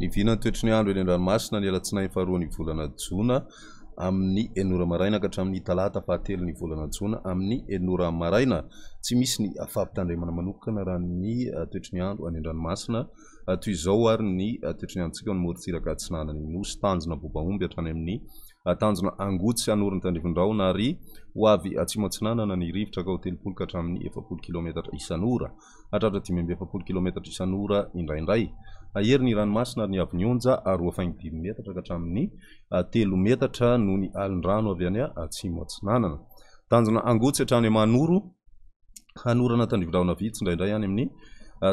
Ny vinany toetry ny andro eny an-dranomasina ny alatsinainy faharoa ny volana Jona amin'ny 9 maraina ka hatramin'ny talata fahatelo ny volana Jona amin'ny 9 maraina. Tsy misy ny fampitandremana manokana raha ny toetry ny andro any an-dranomasina toy izao ary ny toetry ny androntsika ny morontsiraka atsinanany nosy tanjona bobaomby hatrany amin'ny tanjona angotsy anorin'ny tandrivindraona ary ho avy atsimo atsinanana ny rivotra ka ho 30 ka hatramin'ny 70 kilometatra isan'ora hatratra 570 kilometatra isan'ora indraindray. Ahery ny ranomasina ary ny avy nionja 2.5 metatra ka hatramin'ny 3 metatra noho ny alin-drano avy any atsimo atsinanana. Tanjona angotsy hatrany Manoro hanorana tandrivindraona vitsy indraindray any amin'ny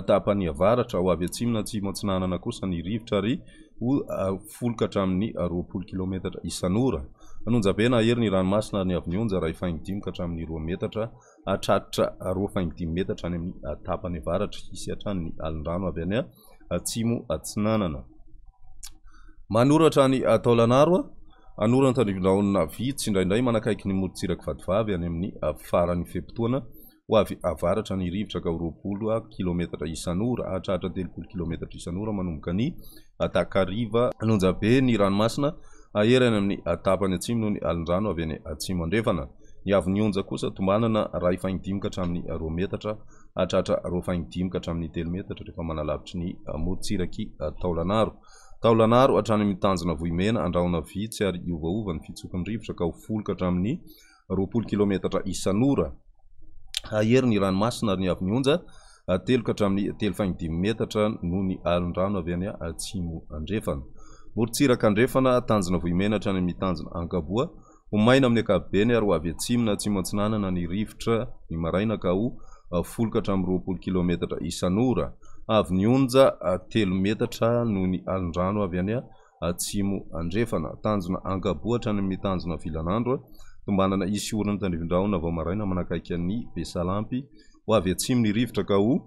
tapany avaratra ho avy atsimo na atsimo atsinanana kosa ny rivotra ary ho 10 ka hatramin'ny 20 kilometatra isan'ora. Anonjabena ahery ny ranomasina ary ny avy nionja 2.5 ka hatramin'ny 2 metatra hatratra 2.5 metatra any amin'ny tapany avaratra hisy hatrany ny alin-drano avy any atsimo atsinanana. Manoro hatrany Taolagnaro hanorana tandrivindraona vitsy indraindray manakaiky ny morontsiraka vadivavy any amin'ny farany fempotoana ho avy avaratra ny rivotra ka 20 kilometatra isan'ora hatratra 30 kilometatra isan'ora manomboka ny takariva. Anonjabe ny ranomasina ahery any amin'ny tapany atsimo noho ny alin-drano avy any atsimo andrefana. Ny avy nionja kosa tombanana 2.5 ka hatramin'ny 2 metatra hatratra 2.5 ka hatramin'ny 3 metatra rehefa manalavitry ny morontsiraky Taolagnaro. Taolagnaro hatrany amin'ny tanjona vohimena andrahona vitsy ary iovaova ny fitsokon'ny rivotra ka ho 10 ka hatramin'ny 20 kilometatra isan'ora. Ahery ny ranomasina ary ny avy nionja 3 ka hatramin'ny 3.5 metatra noho ny alin-drano avy any atsimo andrefana. Morontsiraka andrefana tanjona vohimena hatrany amin'ny tanjona ankaboa ho maina amin'ny ankapobeny ary ho avy atsimo na atsimo atsinanana ny rivotra ny maraina ka ho 10 ka hatramin'ny 20 kilometatra isan'ora. Avy nionja 3 metatra noho ny alin-drano avy any atsimo andrefana. Tanjona ankaboa hatrany amin'ny tanjona Vilanandro tombanana isy orana tandrivindraona vao maraina manakaiky ny Besalampy ho avy atsimo ny rivotra ka ho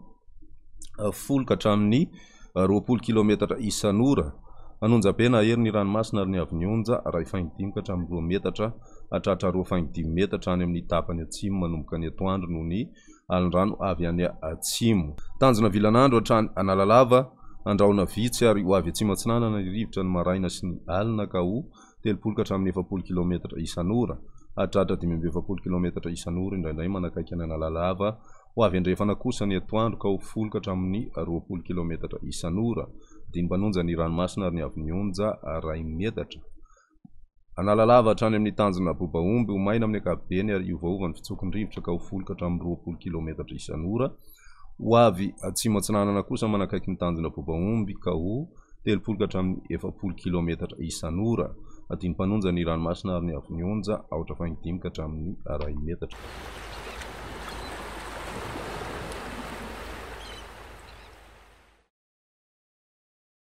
10 ka hatramin'ny 20 kilometatra isan'ora. Anonjabena ahery ny ranomasina ary ny avy nionja 2.5 ka hatramin'ny 2 metatra hatratra 2.5 metatra any amin'ny tapany atsimo manomboka ny atoandro noho ny alin-drano avy any atsimo. Tanjona Vilanandro hatrany Analalava andrahona vitsy ary ho avy atsimo atsinanana ny rivotra ny maraina sy ny alina ka ho 30 ka hatramin'ny 70 kilometatra isan'ora hatratra 570 kilometatra isan'ora indraindray manakaiky ny Analalava ho avy andrefana kosa ny atoandro ka ho 10 ka hatramin'ny 20 kilometatra isan'ora. Dinimbanonja ny ranomasina ary ny avy nionja 2 metatra. Analalava hatrany amin'ny tanjona bobaomby ho maina amin'ny ankapobeny ary iovaova ny fitsokon'ny rivotra ka ho 10 ka hatramin'ny 20 kilometatra isan'ora. Ho avy atsimo atsinanana kosa manakaiky ny tanjona bobaomby ka ho 30 ka hatramin'ny 70 kilometatra isan'ora. Dinimbanonja ny ranomasina ary ny avy nionja 2.5 ka hatramin'ny 2 metatra.